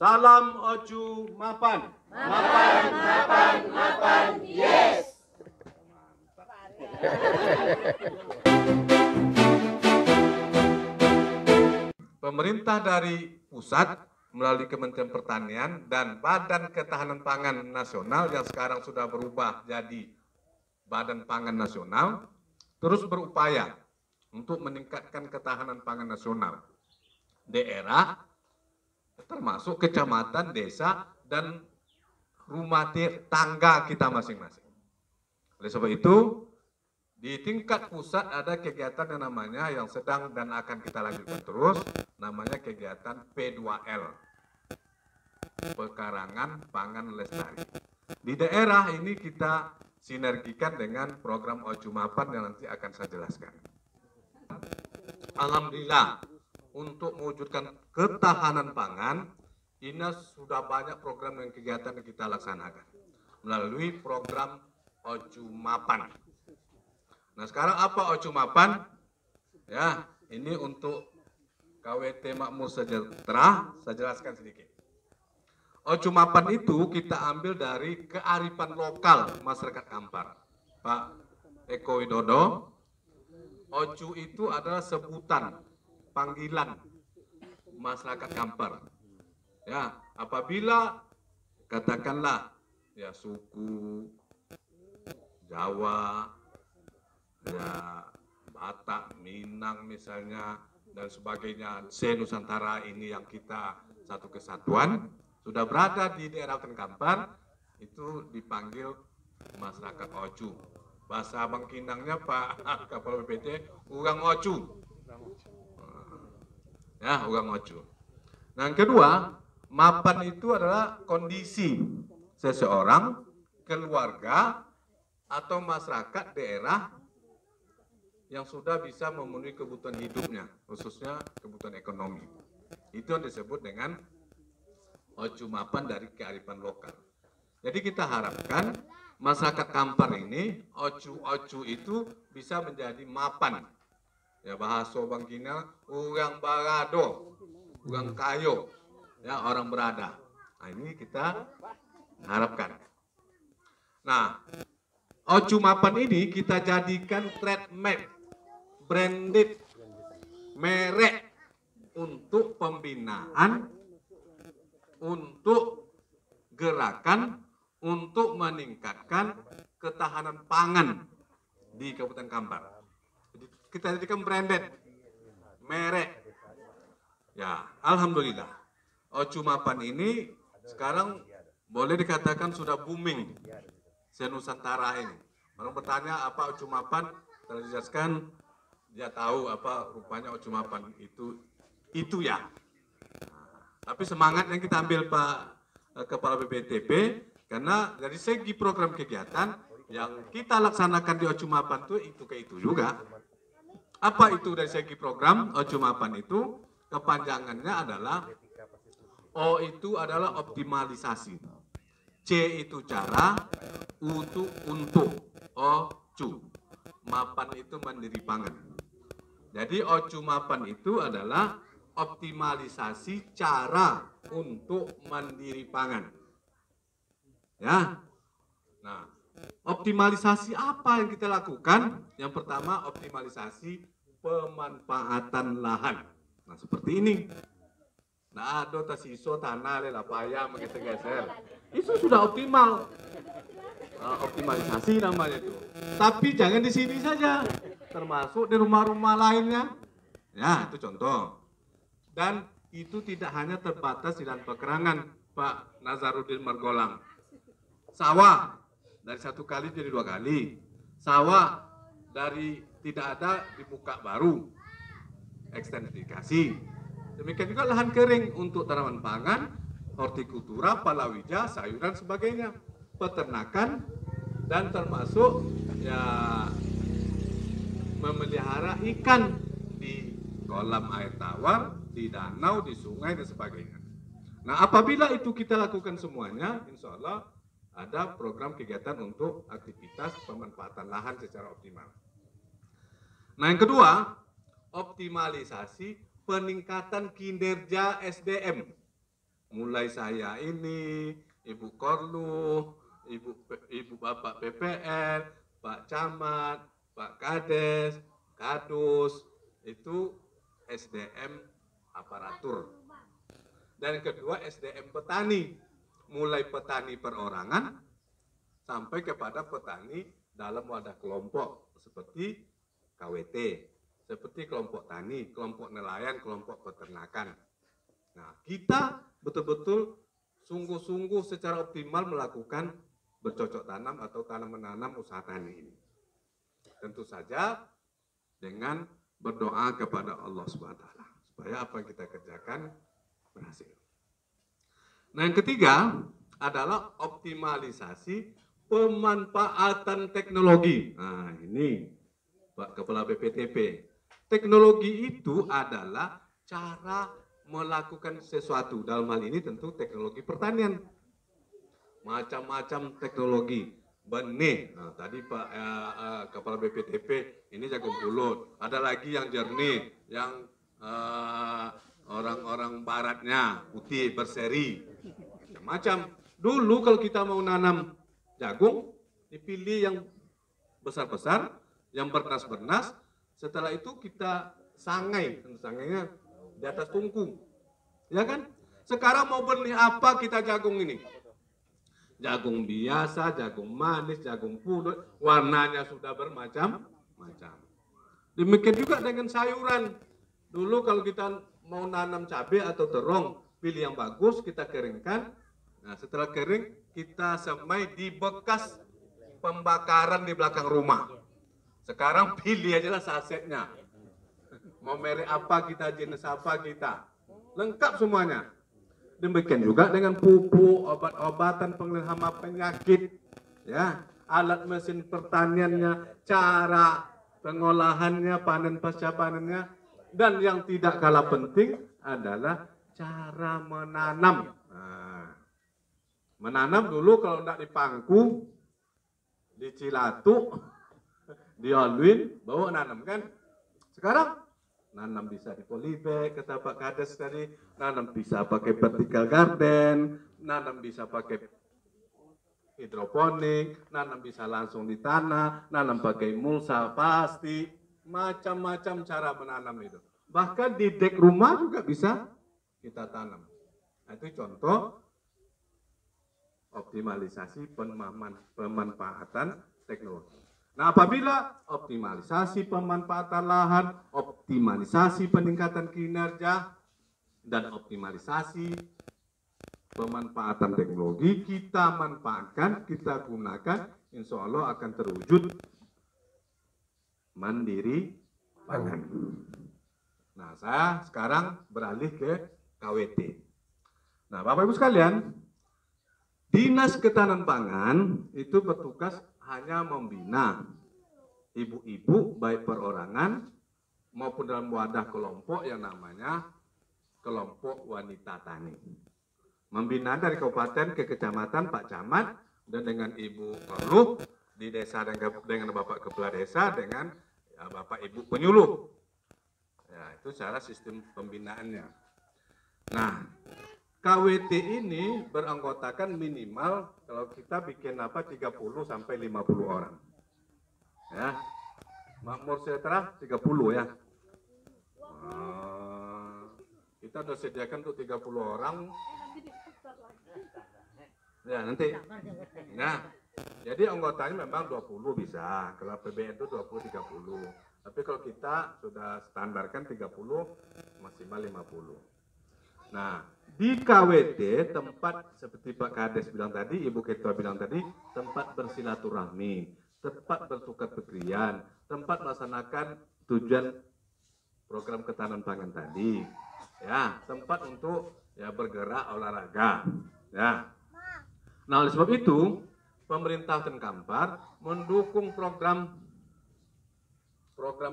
Salam Oju Mapan. Mapan, mapan, mapan, yes. Pemerintah dari pusat melalui Kementerian Pertanian dan Badan Ketahanan Pangan Nasional yang sekarang sudah berubah jadi Badan Pangan Nasional terus berupaya untuk meningkatkan ketahanan pangan nasional daerah termasuk kecamatan, desa, dan rumah tangga kita masing-masing. Oleh sebab itu, di tingkat pusat ada kegiatan yang namanya yang sedang dan akan kita lanjutkan terus, namanya kegiatan P2L, Pekarangan Pangan Lestari. Di daerah ini kita sinergikan dengan program Oju Mapan yang nanti akan saya jelaskan. Alhamdulillah, untuk mewujudkan ketahanan pangan, ini sudah banyak program dan kegiatan yang kita laksanakan melalui program Oju Mapan. Nah, sekarang apa Oju Mapan? Ya, ini untuk KWT Makmur Sejahtera, saya jelaskan sedikit. Oju Mapan itu kita ambil dari kearifan lokal masyarakat Kampar. Pak Eko Widodo, Oju itu adalah sebutan panggilan masyarakat Kampar. Ya, apabila katakanlah ya suku Jawa, ya Batak, Minang misalnya dan sebagainya, se-Nusantara ini yang kita satu kesatuan sudah berada di daerah Kampar, itu dipanggil masyarakat Oju. Bahasa Bangkinangnya Pak Kepala BPT, Urang Oju. Ya, Urang Oju. Nah, yang kedua, mapan itu adalah kondisi seseorang, keluarga, atau masyarakat daerah yang sudah bisa memenuhi kebutuhan hidupnya, khususnya kebutuhan ekonomi. Itu yang disebut dengan Oju Mapan dari kearifan lokal. Jadi kita harapkan masyarakat Kampar ini, Oju itu bisa menjadi mapan. Ya, bahasa Bangkinang, Urang Barado, Urang Kayo, ya orang berada. Nah, ini kita harapkan. Nah, Oju Mapan ini kita jadikan trademark, branded, merek untuk pembinaan, untuk gerakan, untuk meningkatkan ketahanan pangan di Kabupaten Kampar. Jadi kita jadikan branded, merek. Ya, alhamdulillah. Oju Mapan ini sekarang boleh dikatakan sudah booming se-Nusantara ini. Orang bertanya apa Oju Mapan, telah dijelaskan, dia tahu apa rupanya Oju Mapan itu ya. Nah, tapi semangat yang kita ambil Pak Kepala BPTP, karena dari segi program kegiatan yang kita laksanakan di Oju Mapan itu ke itu juga. Apa itu dari segi program Oju Mapan itu? Kepanjangannya adalah O itu adalah optimalisasi, C itu cara, U itu untuk, Oju. Mapan itu mandiri pangan. Jadi Oju Mapan itu adalah optimalisasi cara untuk mandiri pangan. Ya. Nah, optimalisasi apa yang kita lakukan? Yang pertama, optimalisasi pemanfaatan lahan. Nah, seperti ini. Nah, ada tasiso tanah lela payah begitu geser. Itu sudah optimal. Optimalisasi namanya itu. Tapi jangan di sini saja, termasuk di rumah-rumah lainnya. Ya, itu contoh. Dan itu tidak hanya terbatas di lahan pekarangan, Pak Nazarudin Margolang. Sawah dari 1 kali jadi 2 kali. Sawah dari tidak ada dibuka baru, ekstensifikasi. Demikian juga lahan kering untuk tanaman pangan, hortikultura, palawija, sayuran sebagainya, peternakan, dan termasuk ya memelihara ikan di kolam air tawar, di danau, di sungai dan sebagainya. Nah, apabila itu kita lakukan semuanya, insya Allah ada program kegiatan untuk aktivitas pemanfaatan lahan secara optimal. Nah, yang kedua, optimalisasi peningkatan kinerja SDM. mulai saya ini, Ibu Korlu, Ibu Bapak PPR, Pak Camat, Pak Kades, Kadus, itu SDM aparatur. Dan kedua SDM petani, mulai petani perorangan sampai kepada petani dalam wadah kelompok seperti KWT, seperti kelompok tani, kelompok nelayan, kelompok peternakan. Nah, kita betul-betul sungguh-sungguh secara optimal melakukan bercocok tanam atau tanam menanam usaha tani ini. Tentu saja dengan berdoa kepada Allah SWT supaya apa yang kita kerjakan berhasil. Nah, yang ketiga adalah optimalisasi pemanfaatan teknologi. Nah, ini Pak Kepala BPTP. Teknologi itu adalah cara melakukan sesuatu. Dalam hal ini tentu teknologi pertanian. Macam-macam teknologi. Benih. Nah, tadi Pak Kepala BPTP ini jagung pulut. Ada lagi yang jernih, yang orang-orang baratnya putih berseri. Macam dulu kalau kita mau nanam jagung, dipilih yang besar-besar, yang bernas-bernas. Setelah itu kita sangainya di atas tungku, ya kan? Sekarang mau benih apa kita jagung ini? Jagung biasa, jagung manis, jagung pulut, warnanya sudah bermacam-macam. Demikian juga dengan sayuran. Dulu kalau kita mau nanam cabai atau terong, pilih yang bagus, kita keringkan. Nah, setelah kering, kita semai di bekas pembakaran di belakang rumah. Sekarang pilih aja lah sasetnya. Mau merek apa kita, jenis apa kita. Lengkap semuanya. Demikian juga dengan pupuk, obat-obatan pengendalian hama penyakit, ya, alat mesin pertaniannya, cara pengolahannya, panen pasca panennya, dan yang tidak kalah penting adalah cara menanam. Nah, menanam dulu kalau tidak di pangku, di Cilatu, di Alwin, bawa nanam kan. Sekarang nanam bisa di polybag, kata Pak Kades tadi, nanam bisa pakai vertical garden, nanam bisa pakai hidroponik, nanam bisa langsung di tanah, nanam pakai mulsa pasti, macam-macam cara menanam itu. Bahkan di dek rumah juga bisa kita tanam. Nah, itu contoh optimalisasi pemanfaatan teknologi. Nah, apabila optimalisasi pemanfaatan lahan, optimalisasi peningkatan kinerja, dan optimalisasi pemanfaatan teknologi kita manfaatkan, kita gunakan, insya Allah akan terwujud mandiri pangan. Nah, saya sekarang beralih ke KWT. Nah, Bapak Ibu sekalian, Dinas Ketahanan Pangan itu bertugas hanya membina ibu-ibu baik perorangan maupun dalam wadah kelompok yang namanya kelompok wanita tani. Membina dari kabupaten ke kecamatan Pak Camat dan dengan Ibu Korlu di desa dengan Bapak Kepala Desa dengan Bapak Ibu penyuluh. Ya, itu cara sistem pembinaannya. Nah, KWT ini beranggotakan minimal kalau kita bikin 30 sampai 50 orang. Ya. Makmur sejahtera 30 ya. Kita sudah sediakan untuk 30 orang. Ya, nanti. Nah, jadi anggotanya memang 20 bisa. Kalau PBN itu 20 30. Tapi kalau kita sudah standarkan 30 maksimal 50. Nah, di KWT tempat seperti Pak Kades bilang tadi, Ibu Ketua bilang tadi, tempat bersilaturahmi, tempat bertukar pikiran, tempat melaksanakan tujuan program ketahanan pangan tadi, ya, tempat untuk ya bergerak olahraga, ya. Nah, oleh sebab itu, pemerintah dan Kampar mendukung program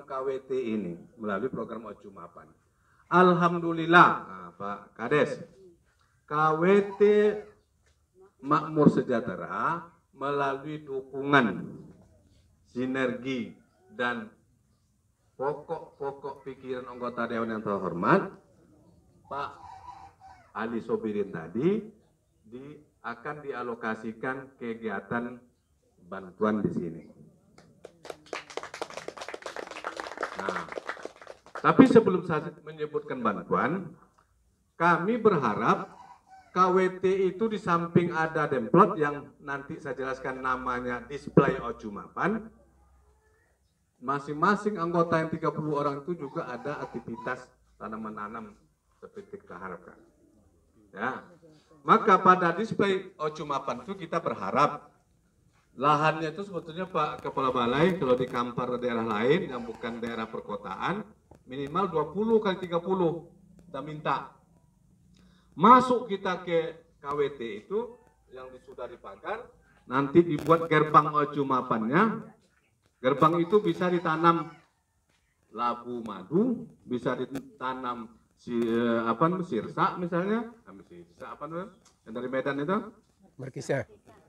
KWT ini melalui program Oju Mapan. Alhamdulillah, nah, Pak Kades, KWT Makmur Sejahtera melalui dukungan, sinergi, dan pokok-pokok pikiran anggota Dewan yang terhormat, Pak Ali Sobirin tadi akan dialokasikan kegiatan bantuan di sini. Nah, tapi sebelum saya menyebutkan bantuan, kami berharap KWT itu di samping ada demplot yang nanti saya jelaskan namanya display Oju Mapan, masing-masing anggota yang 30 orang itu juga ada aktivitas tanam menanam seperti kita harapkan. Ya, maka pada display Oju Mapan itu kita berharap lahannya itu sebetulnya Pak Kepala Balai, kalau di Kampar daerah lain yang bukan daerah perkotaan, minimal 20 kali 30 kita minta. Masuk kita ke KWT itu yang sudah dipagar, nanti dibuat gerbang Oju Mapannya. Gerbang itu bisa ditanam labu madu, bisa ditanam sirsa misalnya, sirsa yang dari Medan itu,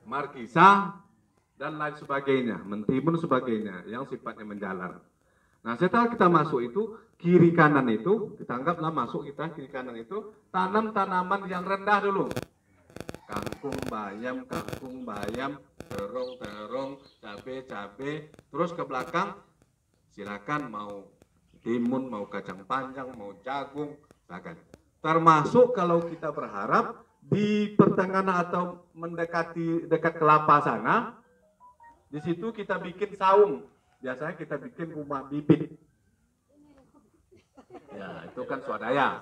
markisa dan lain sebagainya, mentimun sebagainya yang sifatnya menjalar. Nah, setelah kita masuk itu, kiri kanan itu, kita anggaplah masuk kita kiri kanan itu, tanam tanaman yang rendah dulu. Kangkung bayam, terong, cabe, terus ke belakang, silakan mau timun, mau kacang panjang, mau jagung, silakan. Termasuk kalau kita berharap di pertengahan atau mendekati dekat kelapa sana, di situ kita bikin saung. Biasanya kita bikin rumah bibit. Ya, itu kan swadaya.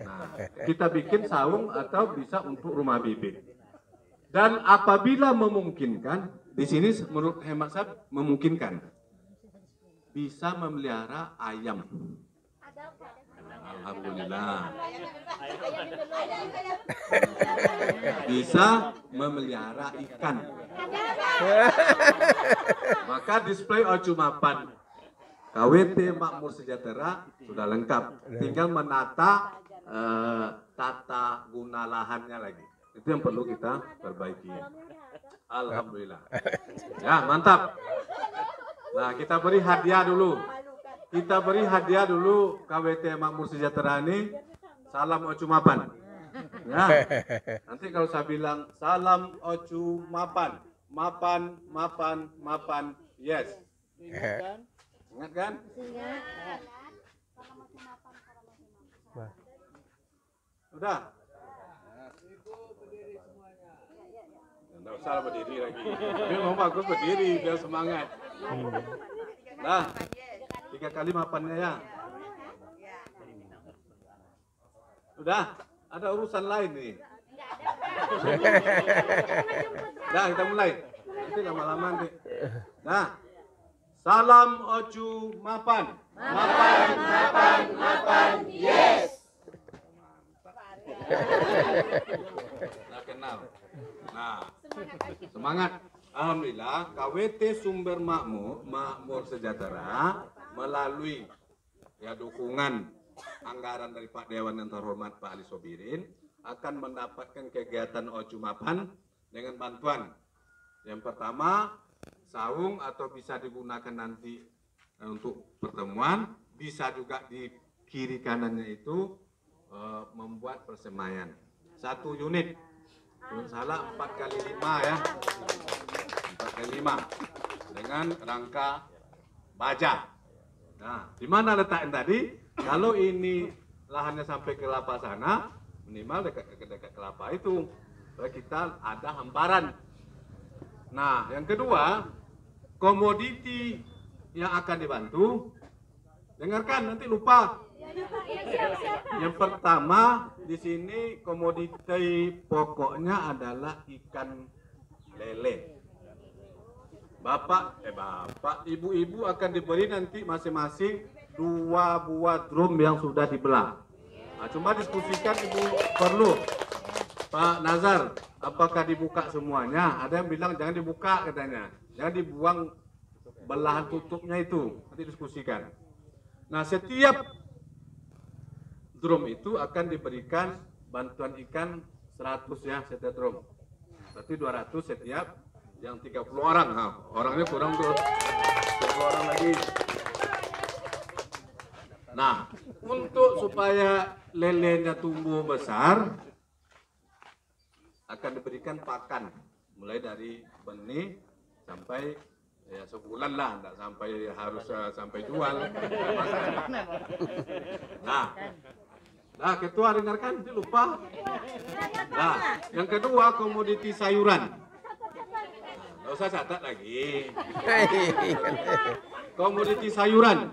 Nah, kita bikin saung atau bisa untuk rumah bibit. Dan apabila memungkinkan, di sini menurut hemat saya memungkinkan, bisa memelihara ayam. Alhamdulillah. Bisa memelihara ikan. Maka display Oju Mapan KWT Makmur Sejahtera sudah lengkap. Tinggal menata tata guna lahannya lagi. Itu yang perlu kita perbaiki. Alhamdulillah. Ya, mantap. Nah, kita beri hadiah dulu. Kita beri hadiah dulu KWT Makmur Sejahtera ini. Salam Oju Mapan. Ya. Nanti kalau saya bilang salam Oju Mapan, mapan, yes. Ingat kan? Ingat. Udah. Nggak usah berdiri lagi. Tapi mau bagus berdiri biar semangat. Nah, 3 kali mapannya ya. Udah, ada urusan lain nih. Nah, kita mulai. Nanti lama-lama nanti. Nah, salam Oju Mapan. Mapan, yes. Nah, kenal. Nah, semangat. Alhamdulillah, KWT Sumber Makmur Sejahtera melalui dukungan anggaran dari Pak Dewan yang terhormat Pak Ali Sobirin akan mendapatkan kegiatan Oju Mapan dengan bantuan. Yang pertama, saung atau bisa digunakan nanti untuk pertemuan, bisa juga di kiri kanannya itu membuat persemaian. 1 unit, belum salah 4 kali 5 ya. 4 kali 5 dengan rangka baja. Nah, di mana letaknya tadi? Kalau ini lahannya sampai ke kelapa sana, minimal dekat kelapa itu, kita ada hamparan. Nah, yang kedua, komoditi yang akan dibantu, dengarkan nanti lupa. Yang pertama di sini komoditi pokoknya adalah ikan lele. Bapak, ibu-ibu akan diberi nanti masing-masing 2 buah drum yang sudah dibelah. Nah, cuma diskusikan ibu perlu. Pak Nazar, apakah dibuka semuanya? Ada yang bilang jangan dibuka katanya. Jangan dibuang belahan tutupnya itu. Nanti diskusikan. Nah, setiap drum itu akan diberikan bantuan ikan 100 ya setiap drum. Berarti 200 setiap yang 30 orang. Nah, orangnya kurang tuh. 30 orang lagi. Nah, Untuk supaya lelenya tumbuh besar, akan diberikan pakan mulai dari benih sampai ya sebulan lah, enggak sampai harus sampai jual. Nah, ketua dengarkan, dia lupa. Nah, yang kedua komoditi sayuran. Nggak usah catat lagi. Komoditi sayuran,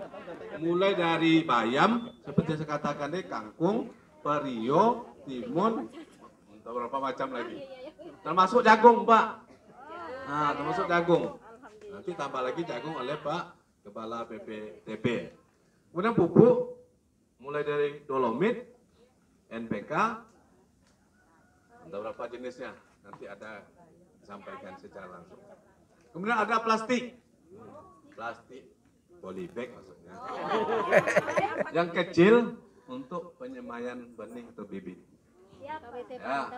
mulai dari bayam, seperti saya katakan tadi, kangkung, perio, timun, entah berapa macam lagi. Termasuk jagung, Pak. Nah, termasuk jagung. Nanti tambah lagi jagung oleh Pak Kepala BPTP. Kemudian pupuk, mulai dari dolomit, NPK, entah berapa jenisnya. Nanti ada sampaikan secara langsung. Kemudian ada plastik polybag maksudnya. Yang kecil untuk penyemaian benih atau bibit. Ya,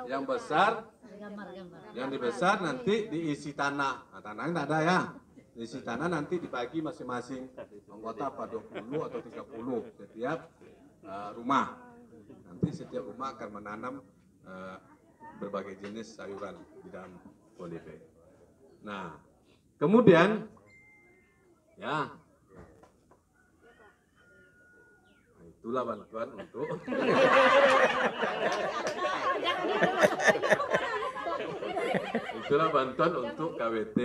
yang besar, yang dibesar nanti diisi tanah. Nah, tanahnya tidak ada ya. Diisi tanah nanti dibagi masing-masing anggota apa 20 atau 30 setiap rumah. Nanti setiap rumah akan menanam berbagai jenis sayuran di dalam polybag. Nah, kemudian ya, itulah bantuan untuk itulah bantuan untuk KWT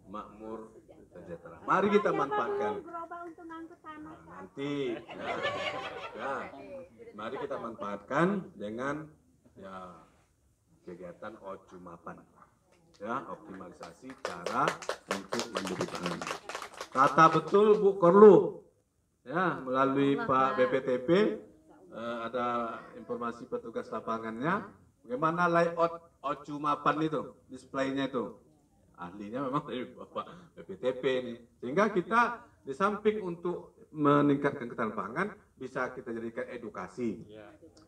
Makmur Sejahtera. Mari kita manfaatkan. Nah, nanti ya, mari kita manfaatkan dengan ya kegiatan Ocumapan. Ya, optimalisasi cara untuk memberi pangan. Kata betul Bu Korlu. Ya, melalui Pak BPTP ada informasi petugas lapangannya. Bagaimana layout Ocumapan itu, displaynya itu. Ahlinya memang dari Bapak BPTP ini. Sehingga kita di samping untuk meningkatkan ketahanan pangan, bisa kita jadikan edukasi,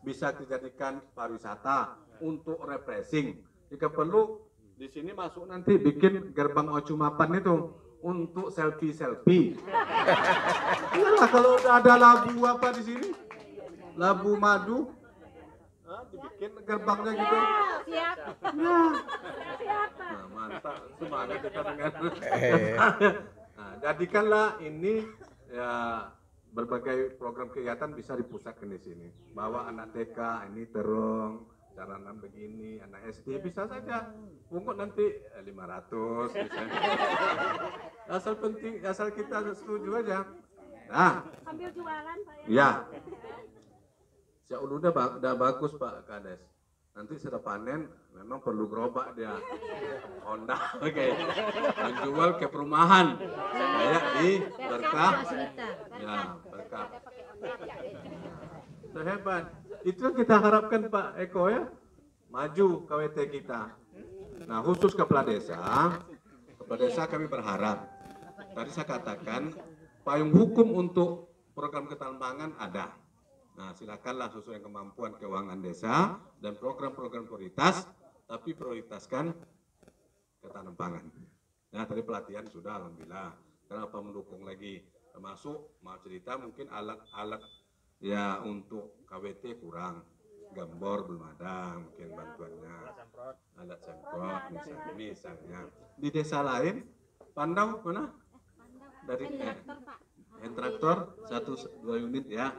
bisa kita jadikan pariwisata untuk refreshing. Jika perlu di sini masuk nanti bikin gerbang Ocumapan itu untuk selfie. Iyalah kalau udah ada labu apa di sini, labu madu, dibikin gerbangnya gitu. Siap. Nah, mantap, semangat kita dengan. Nah, jadikanlah ini ya berbagai program kegiatan bisa dipusatkan di sini. Bawa anak TK ini terung, cara nanam begini, anak SD bisa saja. Pungut nanti 500 misalnya. Asal kita setuju aja. Nah, Sambil jualan Pak ya. ya. Sya'ulunya udah bagus Pak Kades. Nanti sudah panen, memang perlu gerobak dia. Honda, oke. Menjual ke perumahan. Kayak di Berkah. Ya, Berkah. Hebat. Itu yang kita harapkan Pak Eko ya. Maju KWT kita. Nah, khusus kepala desa kami berharap. Tadi saya katakan payung hukum untuk program ketahanan pangan ada. Nah, silakanlah sesuai kemampuan keuangan desa dan program-program prioritas, tapi prioritaskan ketahanan pangan. Nah, tadi pelatihan sudah, alhamdulillah. Kenapa mendukung lagi? Termasuk mau cerita mungkin alat-alat ya untuk KWT kurang, gambor belum ada, mungkin bantuannya. Alat semprot misalnya. Di desa lain, Pandau mana? Dari traktor 1-2 unit ya.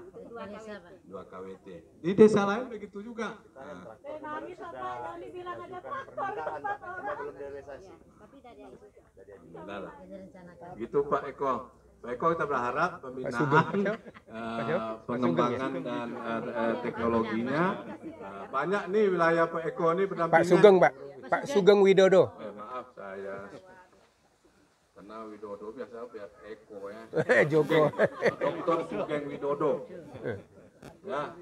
2 KWT. Di desa lain begitu juga. Nah. Gitu Pak Eko. Pak Eko kita berharap pembinaan, pengembangan dan teknologinya banyak nih wilayah Pak Eko ini pendampingan. Pak Sugeng Pak, Pak Sugeng Widodo. Maaf saya. Karena Widodo biasa Eko ya. Joko. Dr. Sugeng Widodo. Ya,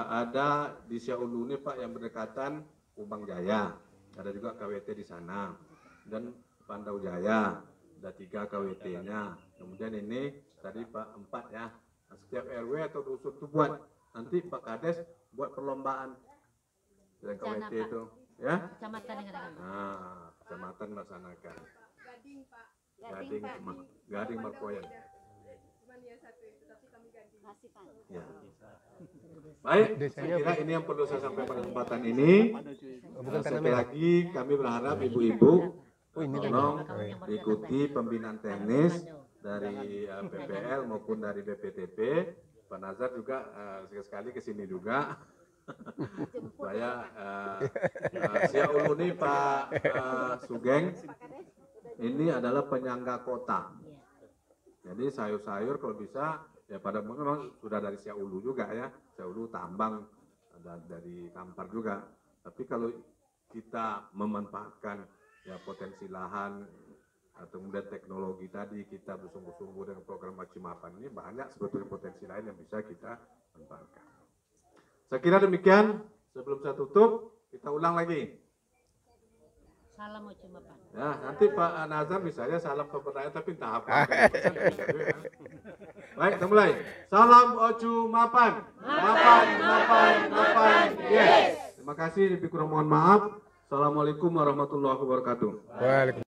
ada di Sya'ulu ini Pak yang berdekatan Kubang Jaya. Ada juga KWT di sana. Dan Pandau Jaya. Ada 3 KWT-nya. Kemudian ini tadi Pak 4 ya. Nah, setiap RW atau dusun itu buat. Nanti Pak Kades buat perlombaan. Dari KWT itu. Ya? Kecamatan yang ada. Nah, kecamatan melaksanakan. Gading Pak. Gading Markoyan. Cuman dia satu itu, tapi kami Gading. Ya. Baik, saya Desanya kira ini yang perlu saya sampaikan pada kesempatan ini. bukan tanah Sekali merah. lagi kami berharap ibu-ibu Oh, ini tolong ikuti pembinaan teknis dari PPL maupun dari BPTP. Pak Nazar juga sekali-sekali ke sini juga. Supaya Siak Ulu ini Pak Sugeng ini adalah penyangga kota. Jadi sayur-sayur kalau bisa ya pada memang sudah dari Siak Ulu juga ya. Siak Ulu tambang dari Kampar juga. Tapi kalau kita memanfaatkan ya potensi lahan atau kemudian teknologi tadi, kita bersungguh-sungguh dengan program Macimapan ini, banyak sebetulnya potensi lain yang bisa kita manfaatkan. Saya kira demikian. Sebelum saya tutup, kita ulang lagi. Salam Macimapan. Ya, nanti Pak Nazar misalnya salam pemerintah tapi entah apa. Baik, kita mulai. Salam Ocu Mapan. Mapan, mapan, mapan. Yes. Terima kasih, lebih kurang mohon maaf. Assalamualaikum warahmatullahi wabarakatuh. Waalaikumsalam.